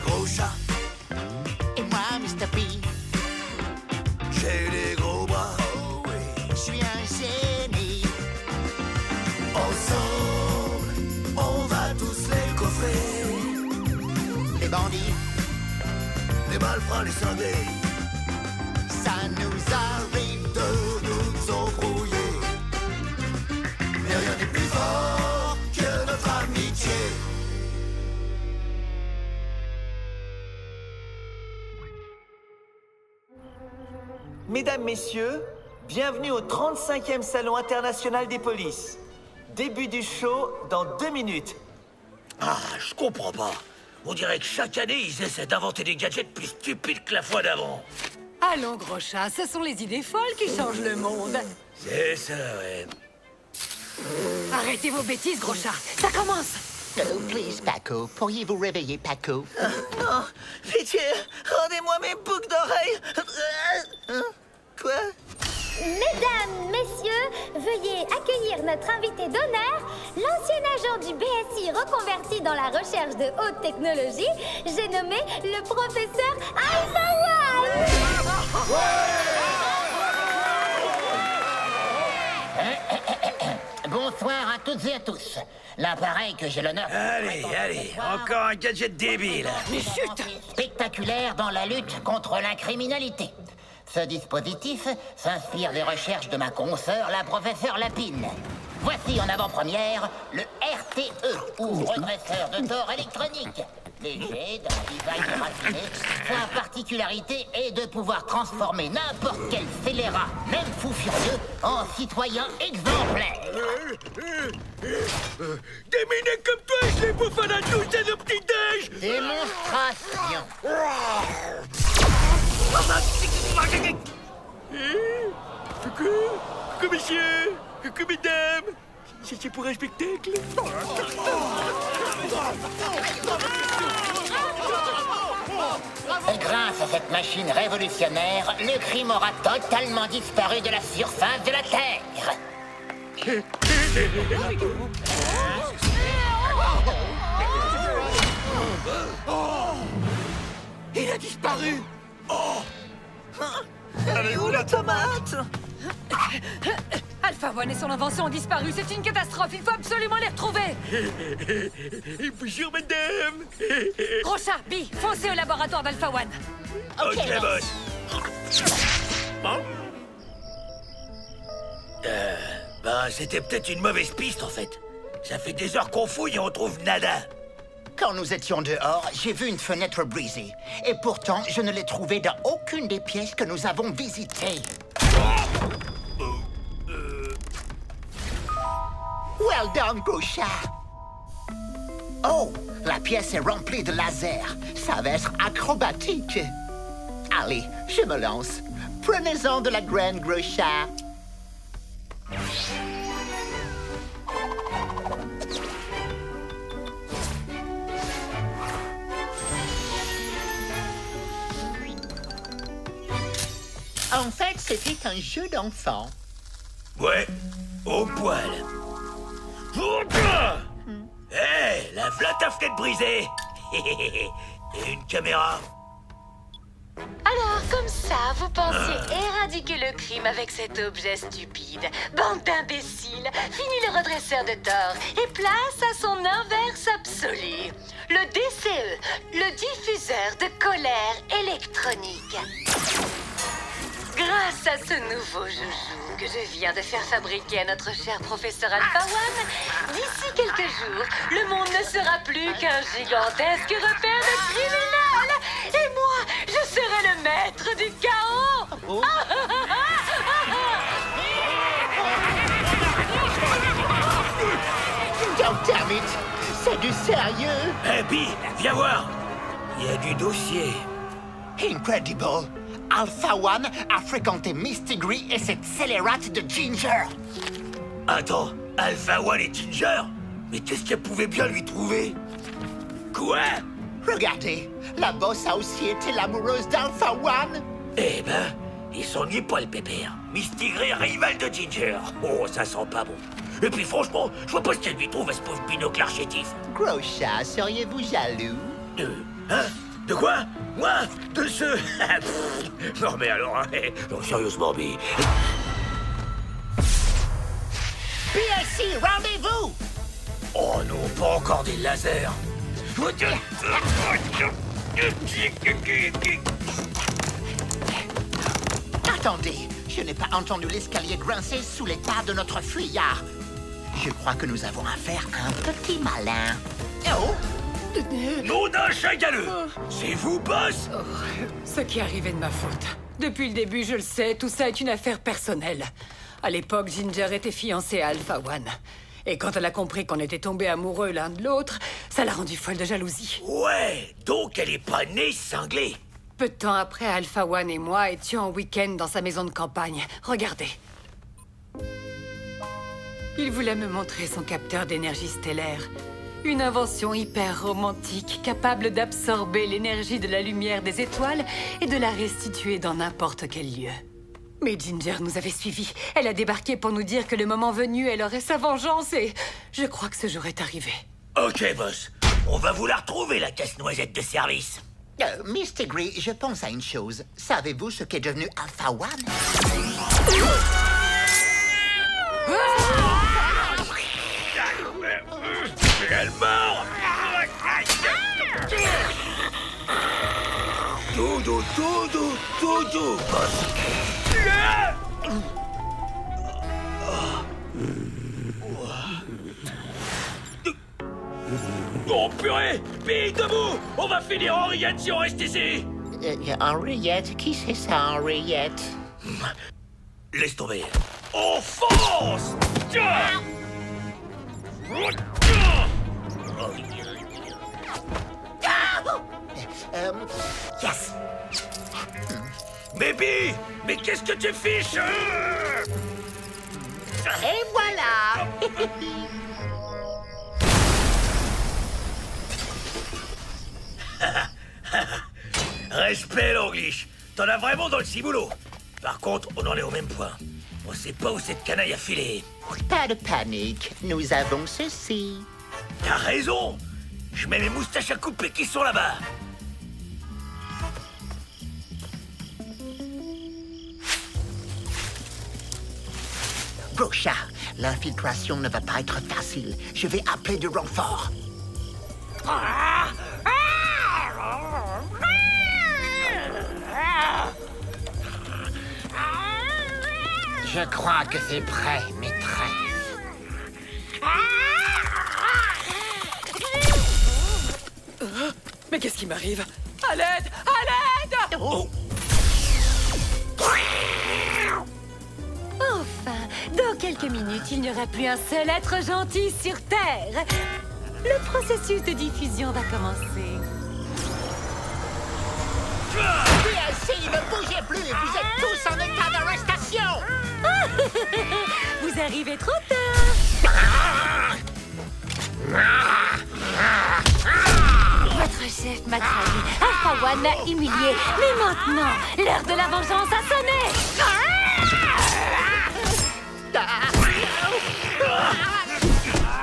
gros chats. Et moi, Mr. P, J'ai des gros bras. oh oui, je suis un génie. Ensemble, on va tous les coffrer. Les bandits, Les malfrats, les cinglés. ça nous arrive De nous embrouiller. Mais rien n'est plus fort que notre amitié. Mesdames, Messieurs, bienvenue au 35e Salon international des polices. Début du show dans 2 minutes. Ah, je comprends pas. On dirait que chaque année, ils essaient d'inventer des gadgets plus stupides que la fois d'avant. Allons, gros chat, ce sont les idées folles qui changent le monde. C'est ça, ouais. Arrêtez vos bêtises, gros chat. Ça commence. Oh, please, Paco. Pourriez vous réveiller, Paco? Non, pitié, rendez-moi mes boucles d'oreilles. Quoi? Mesdames, messieurs, veuillez accueillir notre invité d'honneur, l'ancien agent du BSI reconverti dans la recherche de haute technologie, j'ai nommé le professeur Alpha One! Bonsoir à toutes et à tous. L'appareil que j'ai l'honneur... Allez, encore un gadget débile. Mais chut! Spectaculaire dans la lutte contre la criminalité. Ce dispositif s'inspire des recherches de ma consoeur, la professeure Lapine. Voici en avant-première le RTE, ou redresseur de tort électronique. Léger, d'un design raffiné, sa particularité est de pouvoir transformer n'importe quel scélérat, même fou furieux, en citoyen exemplaire. Des minets comme toi, je les bouffe à la douche et au petit-déj. Démonstration. Coucou, monsieur. Coucou, mesdames. C'est pour un spectacle. Grâce à cette machine révolutionnaire, le crime aura totalement disparu de la surface de la Terre. Il a disparu. Elle est où la tomate? Alpha One et son invention ont disparu. C'est une catastrophe. Il faut absolument les retrouver. Bonjour, madame. Gros chat, Bi, foncez au laboratoire d'Alpha One. Ok, boss. C'était peut-être une mauvaise piste, en fait. Ça fait des heures qu'on fouille et on trouve nada. Quand nous étions dehors, j'ai vu une fenêtre brisée. Et pourtant, je ne l'ai trouvée dans aucune des pièces que nous avons visitées. Well done, gros chat. Oh, la pièce est remplie de lasers. Ça va être acrobatique. Allez, je me lance. Prenez-en de la graine, gros chat. En fait, c'était un jeu d'enfant. Ouais, au poil. Hé, la v'là ta fenêtre brisée. Et une caméra. Alors, comme ça, vous pensez éradiquer le crime avec cet objet stupide. Bande d'imbéciles, fini le redresseur de tort et place à son inverse absolu. Le DCE, le diffuseur de colère électronique. Grâce à ce nouveau joujou que je viens de faire fabriquer à notre cher professeur Alpha One, d'ici quelques jours, le monde ne sera plus qu'un gigantesque repère de criminels. Et moi, je serai le maître du chaos. God damn it! C'est du sérieux! Hé, Bi, viens voir. Il y a du dossier. Incredible! Alpha One a fréquenté Mistigris et cette scélérate de Ginger. Attends, Alpha One et Ginger? Mais qu'est-ce qu'elle pouvait bien lui trouver? Quoi? Regardez, la bosse a aussi été l'amoureuse d'Alpha One. Eh ben, il s'ennuie pas le pépère. Mistigris, rival de Ginger. Oh, ça sent pas bon. Et puis franchement, je vois pas ce qu'elle lui trouve à ce pauvre binocle archétif. Gros chat, seriez-vous jaloux? Hein? De quoi? Moi? De ce... Non mais alors, hein, non, sérieusement, mais... BSC, rendez-vous! Oh non, pas encore des lasers. Attendez, je n'ai pas entendu l'escalier grincer sous les pas de notre fuyard. Je crois que nous avons affaire à un petit malin. Oh! Nom d'un chat galeux! C'est vous, boss? Ce qui arrivait de ma faute. Depuis le début, je le sais, tout ça est une affaire personnelle. À l'époque, Ginger était fiancée à Alpha One. Et quand elle a compris qu'on était tombés amoureux l'un de l'autre, ça l'a rendue folle de jalousie. Ouais, donc elle est pas née cinglée. Peu de temps après, Alpha One et moi étions en week-end dans sa maison de campagne. Regardez. Il voulait me montrer son capteur d'énergie stellaire. Une invention hyper romantique, capable d'absorber l'énergie de la lumière des étoiles et de la restituer dans n'importe quel lieu. Mais Ginger nous avait suivis. Elle a débarqué pour nous dire que le moment venu, elle aurait sa vengeance et... je crois que ce jour est arrivé. Ok, boss. On va vous la retrouver, la casse-noisette de service. Miss Tigray, je pense à une chose. Savez-vous ce qu'est devenu Alpha One? Elle meurt! Doudou, doudou, doudou, boss. Oh purée! Pille debout! On va finir Henriette si on reste ici! Henriette? Qui c'est ça, Henriette? Laisse tomber. On fonce! Yes! Baby! Mais qu'est-ce que tu fiches? Et voilà! Respect, l'anglish. T'en as vraiment dans le ciboulot. Par contre, on en est au même point. On sait pas où cette canaille a filé. Pas de panique, nous avons ceci. T'as raison. Je mets mes moustaches à couper qui sont là-bas. Gros chat, l'infiltration ne va pas être facile. Je vais appeler du renfort. Je crois que c'est prêt, maîtresse. Mais qu'est-ce qui m'arrive? À l'aide! À l'aide! Oh. Enfin, dans quelques minutes, il n'y aura plus un seul être gentil sur Terre. Le processus de diffusion va commencer. BSC, ne bougez plus! Vous êtes tous en état d'arrestation! Vous arrivez trop tard. Votre chef m'a trahi. Alpha One m'a humilié. Mais maintenant, l'heure de la vengeance a sonné.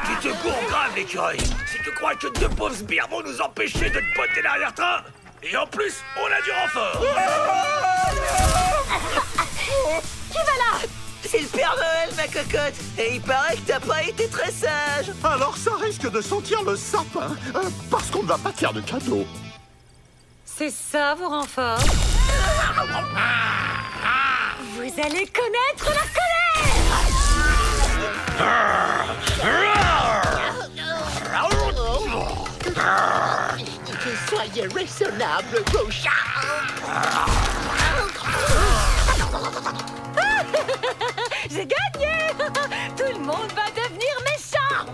Tu te cours grave, l'écureuil. Si tu crois que deux pauvres sbires vont nous empêcher de te botter l'arrière-train. Et en plus, on a du renfort. Qui va là? C'est le Père Noël, ma cocotte. Et il paraît que t'as pas été très sage. Alors ça risque de sentir le sapin, parce qu'on ne va pas faire de cadeaux. C'est ça, vos renforts? Vous allez connaître la colère! Soyez raisonnable, gros chat! J'ai gagné! Tout le monde va devenir méchant!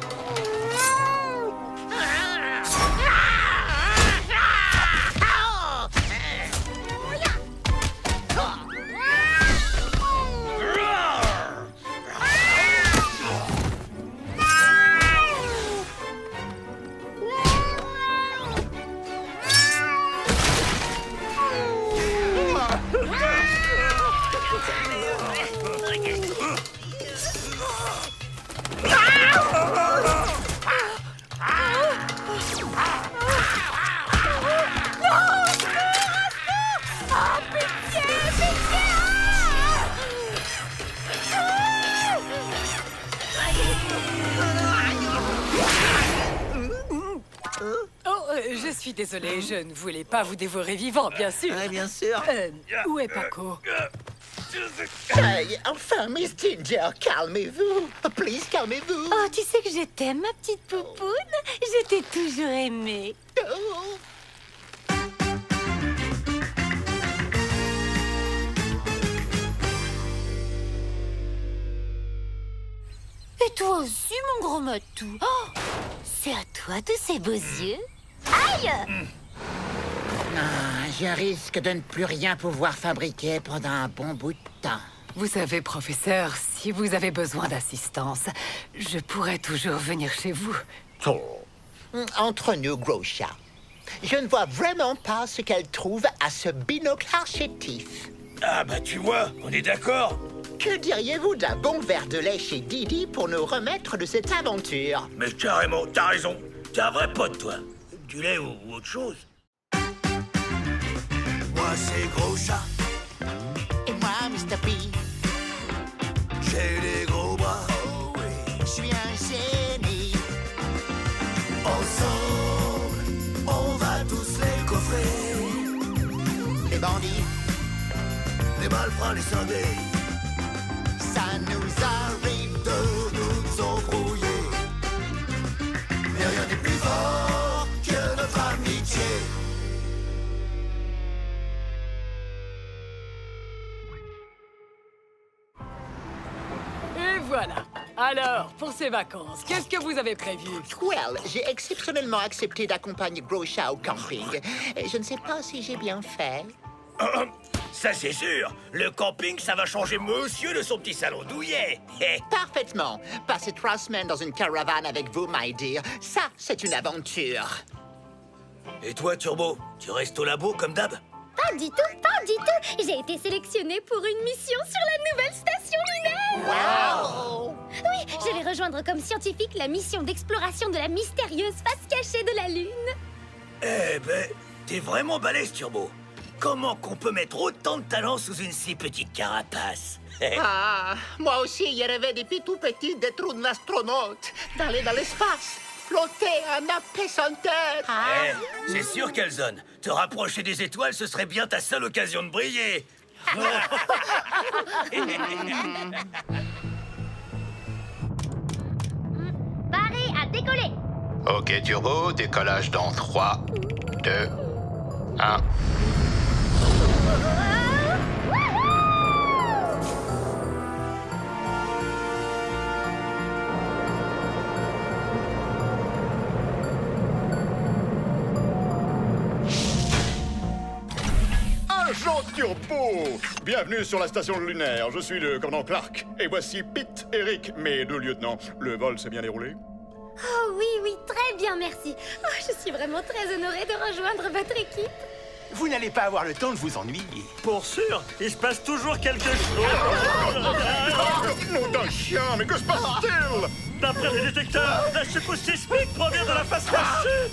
Je suis désolée, je ne voulais pas vous dévorer vivant, bien sûr. Ouais, bien sûr. Où est Paco? Hey, enfin, Miss Ginger, calmez-vous. Please, calmez-vous. Oh, tu sais que je t'aime, ma petite poupoune. Je t'ai toujours aimée. Oh. Et toi aussi, mon gros matou. Oh, c'est à toi tous ces beaux yeux. Aïe! Ah, je risque de ne plus rien pouvoir fabriquer pendant un bon bout de temps. Vous savez, professeur, si vous avez besoin d'assistance, je pourrais toujours venir chez vous. Entre nous, gros chat, je ne vois vraiment pas ce qu'elle trouve à ce binocle chétif. Ah bah tu vois, on est d'accord. Que diriez-vous d'un bon verre de lait chez Didi pour nous remettre de cette aventure? Mais carrément, t'as raison. T'es un vrai pote, toi. Du lait ou autre chose. Moi c'est gros chat, Et moi, Mr. P, j'ai des gros bras. oh oui, je suis un génie. Ensemble, on va tous les coffrer. Les bandits, Les malfrats, les scindés, ça nous arrive de nous embrouiller. Mais rien n'est plus fort que notre amitié. Et voilà. Alors, pour ces vacances, qu'est-ce que vous avez prévu? Well, j'ai exceptionnellement accepté d'accompagner Gros Chat au camping. Et je ne sais pas si j'ai bien fait. Ça c'est sûr. Le camping, ça va changer monsieur de son petit salon douillet. Parfaitement. Passer 3 semaines dans une caravane avec vous, my dear, ça, c'est une aventure. Et toi, Turbo, tu restes au labo comme d'hab? Pas du tout, pas du tout. J'ai été sélectionnée pour une mission sur la nouvelle station lunaire. Wow! Oui, je vais rejoindre comme scientifique la mission d'exploration de la mystérieuse face cachée de la Lune. Eh ben, t'es vraiment balèze, Turbo. Comment qu'on peut mettre autant de talent sous une si petite carapace? Ah, moi aussi, il rêvais depuis tout petit d'être un astronaute, d'aller dans l'espace, flotter en apesanteur. C'est sûr, Calzone. Te rapprocher des étoiles, ce serait bien ta seule occasion de briller. Paré à décoller. Ok Turbo, décollage dans 3, 2, 1. Agent Turbo! Bienvenue sur la station lunaire, je suis le commandant Clark. Et voici Pete, Eric, mes 2 lieutenants. Le vol s'est bien déroulé? Oh oui, oui, très bien, merci. Oh, je suis vraiment très honorée de rejoindre votre équipe. Vous n'allez pas avoir le temps de vous ennuyer. Pour sûr, il se passe toujours quelque chose. Nom d'un chien, mais que se passe-t-il? D'après les détecteurs, la secousse sismique provient de la face cachée.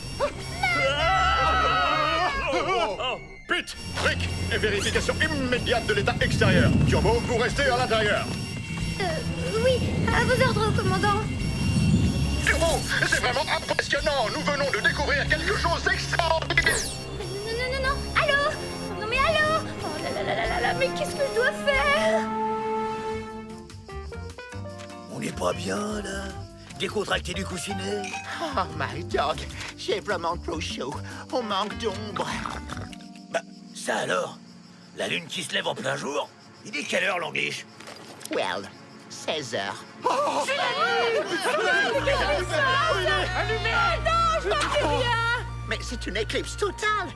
Pete, Rick, et vérification immédiate de l'état extérieur. Turbo, vous restez à l'intérieur. Oui, à vos ordres, commandant. Turbo, c'est vraiment impressionnant. Nous venons de découvrir quelque chose d'extraordinaire. Non, allô? Non mais allô? Oh là là là là là, mais qu'est-ce que je dois faire? On n'est pas bien, là? Décontracté du coussinet? Oh, my dog, j'ai vraiment trop chaud. On manque d'ombre. Bah, ça alors? La lune qui se lève en plein jour? Il est quelle heure, l'anglish? Well, 16 heures. Mais c'est une éclipse totale.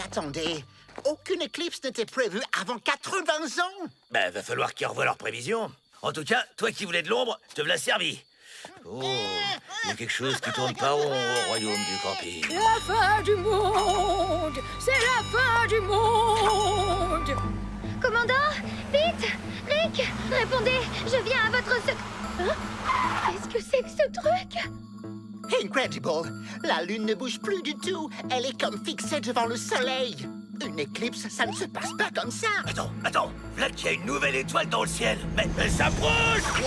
Attendez. Aucune éclipse n'était prévue avant 80 ans. Bah, va falloir qu'ils revoient leurs prévisions. En tout cas, toi qui voulais de l'ombre, te voilà servi. Oh, il y a quelque chose qui tourne pas rond au royaume du camping. La fin du monde! C'est la fin du monde! Commandant? Pete? Rick? Répondez, je viens à votre Hein? Qu'est-ce que c'est que ce truc? Incredible. La lune ne bouge plus du tout. Elle est comme fixée devant le soleil. Une éclipse, ça ne se passe pas comme ça. Attends. Là qu'il y a une nouvelle étoile dans le ciel. Mais elle s'approche!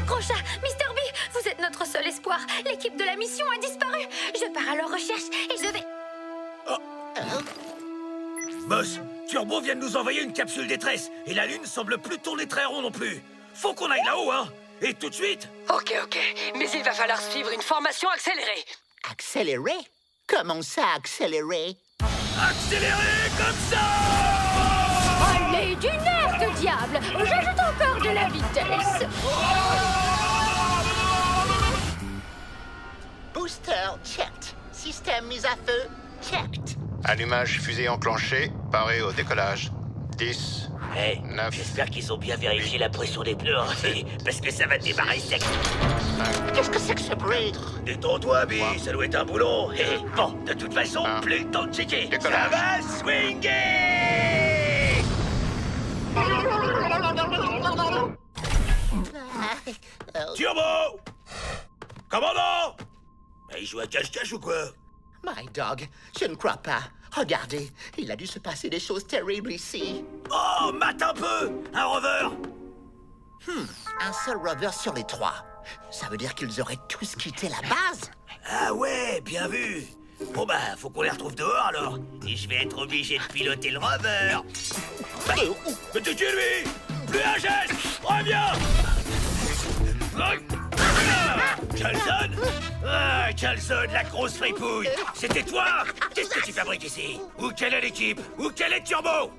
Gros chat, Mr. B, vous êtes notre voir. L'équipe de la mission a disparu. Je pars à leur recherche et je vais... Boss, Turbo vient de nous envoyer une capsule détresse. Et la Lune semble plus tourner très rond non plus. Faut qu'on aille là-haut, hein. Et tout de suite. Ok, mais il va falloir suivre une formation accélérée. Accélérer? Comment ça, accélérer? Accélérez comme ça! Allez, du nerf de diable! J'ajoute encore de la vitesse. Booster checked. Système mis à feu checked. Allumage fusée enclenché, paré au décollage. 10, Hey, 9, j'espère qu'ils ont bien vérifié la pression des pneus, parce que ça va démarrer sec. Qu'est-ce que c'est que ce bruit? Détends-toi, Bi, ça doit être un boulon. Bon, de toute façon, Un. plus le temps de checker. Décollage. Ça va swinguer! Turbo! Commandant! Il joue à cache-cache ou quoi? My dog, je ne crois pas. Regardez, il a dû se passer des choses terribles ici. Oh, mate un peu! Un rover! Un seul rover sur les 3. Ça veut dire qu'ils auraient tous quitté la base? Ah ouais, bien vu! Bon bah, faut qu'on les retrouve dehors alors. Et je vais être obligé de piloter le rover. Bah, mais t'es qui lui? Plus un geste! Reviens! Calzone? Ah, Calzone, la grosse fripouille! C'était toi? Qu'est-ce que tu fabriques ici? Où quelle est l'équipe? Où quelle est Turbo?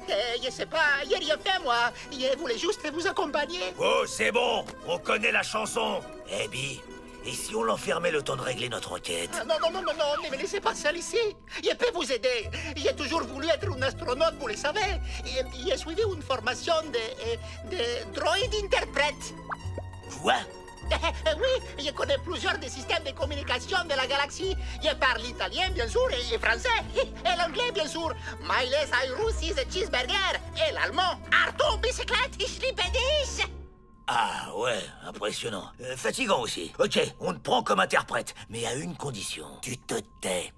Je sais pas, j'ai rien fait moi. Je voulais juste vous accompagner. Oh, c'est bon! On connaît la chanson! Eh, Bi, et si on l'enfermait le temps de régler notre enquête? Non, ne me laissez pas seul ici. Je peux vous aider. J'ai toujours voulu être un astronaute, vous le savez. J'ai suivi une formation de droïde interprète. Quoi? Oui, je connais plusieurs des systèmes de communication de la galaxie. Je parle italien, bien sûr, et français. Et l'anglais, bien sûr. Miles Airus is a cheeseburger. Et l'allemand. Arto, bicyclette, ich liebe dich. Ah ouais, impressionnant. Fatigant aussi. Ok, on te prend comme interprète, mais à une condition. Tu te tais.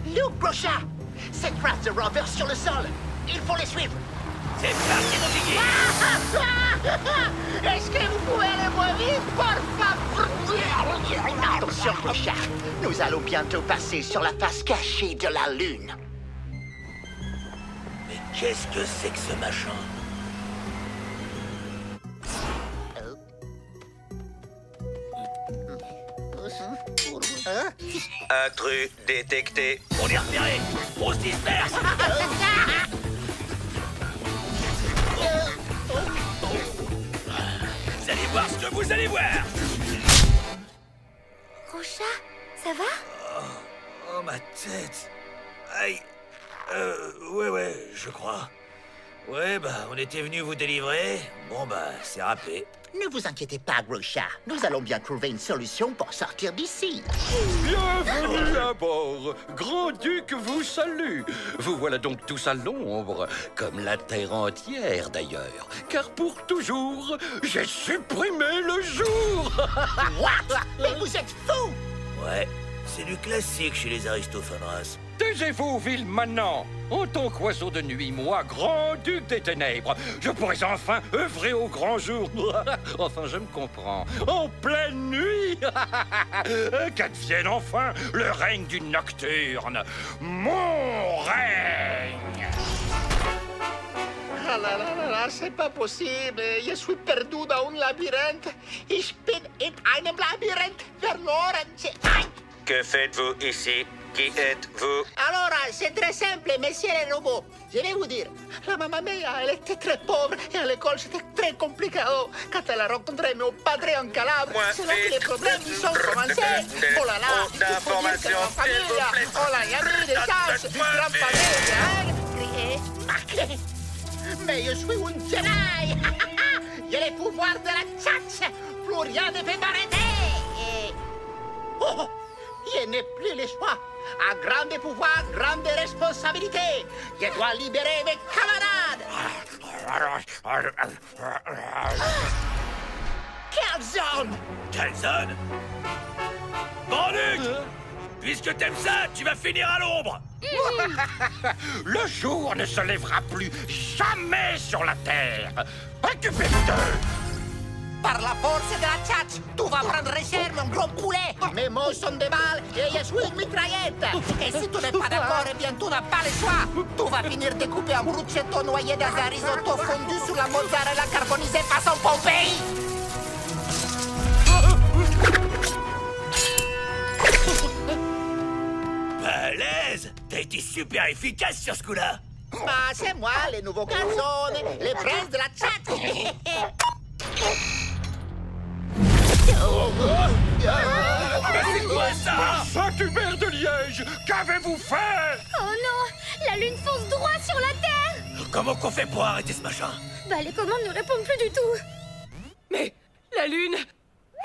Luke Brocha, c'est Craft the Rover sur le sol. Il faut les suivre. C'est parti, mon Ziggy. Est-ce que vous pouvez aller moins vite, por favor? Attention, Brocha. Nous allons bientôt passer sur la face cachée de la Lune. Mais qu'est-ce que c'est que ce machin? Intrus détecté. On est repéré. On se disperse. Vous allez voir ce que vous allez voir. Rocha, ça va? Oh, ma tête. Aïe. Ouais, je crois. Ouais, bah, on était venu vous délivrer. Bon, bah, c'est râpé. Ne vous inquiétez pas, Grosha. Nous allons bien trouver une solution pour sortir d'ici. Bienvenue à bord. Grand-Duc vous salue. Vous voilà donc tous à l'ombre, comme la terre entière d'ailleurs. Car pour toujours, j'ai supprimé le jour. What? Mais vous êtes fous! Ouais, c'est du classique chez les Aristophanes. Taisez-vous, ville maintenant. En tant qu'oiseau de nuit, moi, grand-duc des ténèbres, je pourrais enfin œuvrer au grand jour. Enfin, je me comprends. En pleine nuit. Qu'advienne enfin le règne du nocturne. Mon règne. Ah là, c'est pas possible. Je suis perdu dans un labyrinthe. Ich bin in einem Labyrinth verloren. Que faites-vous ici? Qui êtes-vous? Alors, c'est très simple, messieurs les robots. Je vais vous dire, la mamma mia, elle était très pauvre et à l'école, c'était très compliqué. Quand elle a rencontré mon padre en Calabre, c'est là que les problèmes ils sont commencés. Oh là là, il faut dire que ma famille, oh là, il y a eu des chances, une grande famille, hein, crié, marqué. Mais je suis un Jedi. J'ai les pouvoirs de la tchatch. Plus rien ne peut m'arrêter. Oh, je n'ai plus le choix. À grande pouvoir, grande responsabilité. Je dois libérer mes camarades. Calzone! Calzone? Grand-Duc! Puisque t'aimes ça, tu vas finir à l'ombre. Le jour ne se lèvera plus jamais sur la Terre. Occupez-vous. Par la force de la tchatch, tu vas prendre cher, mon gros poulet. Mes mots sont des balles et je suis une mitraillette. Et si tu n'es pas d'accord, eh bien, tu n'as pas le choix. Tu vas finir découpé en bruschetto noyé dans un risotto fondu sur la mozzarella carbonisée façon Pompéi. Balèze! T'as été super efficace sur ce coup-là. Bah, c'est moi, les nouveaux garçons, les princes de la tchatch. Mais c'est quoi ça? Saint-Hubert de Liège, qu'avez-vous fait? Oh non! La Lune fonce droit sur la Terre! Comment qu'on fait pour arrêter ce machin? Bah, les commandes ne répondent plus du tout. Mais la Lune,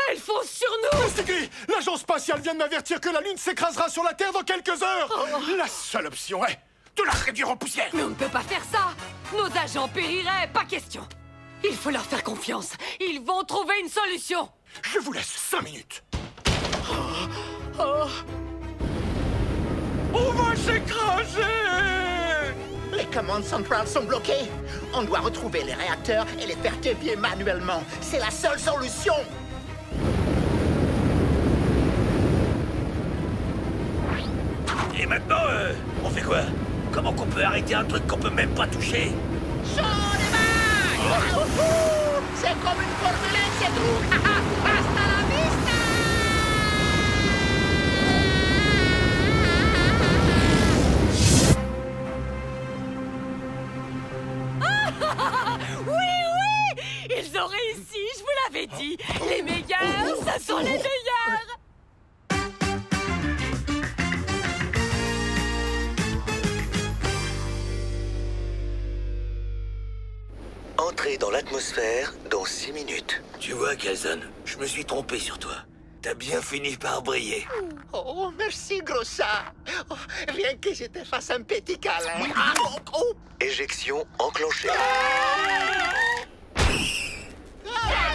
elle fonce sur nous! Stiggy, l'agence spatiale vient de m'avertir que la Lune s'écrasera sur la Terre dans quelques heures. La seule option est de la réduire en poussière. Mais on ne peut pas faire ça! Nos agents périraient, pas question! Il faut leur faire confiance. Ils vont trouver une solution. Je vous laisse 5 minutes. On va s'écraser! Les commandes centrales sont bloquées. On doit retrouver les réacteurs et les faire dévier manuellement. C'est la seule solution. Et maintenant, on fait quoi? Comment qu'on peut arrêter un truc qu'on peut même pas toucher? Chaud les mains! C'est comme une Formule 1, c'est tout. Hasta la vista! Oui, oui! Ils ont réussi, je vous l'avais dit! Les meilleurs, ce sont les meilleurs! Entrez dans l'atmosphère dans 6 minutes. Tu vois, Kelson, je me suis trompé sur toi. T'as bien fini par briller. Oh, merci, gros chat. Oh, rien que je te fasse un petit câlin. Ah, oh, oh. Éjection enclenchée. Ah,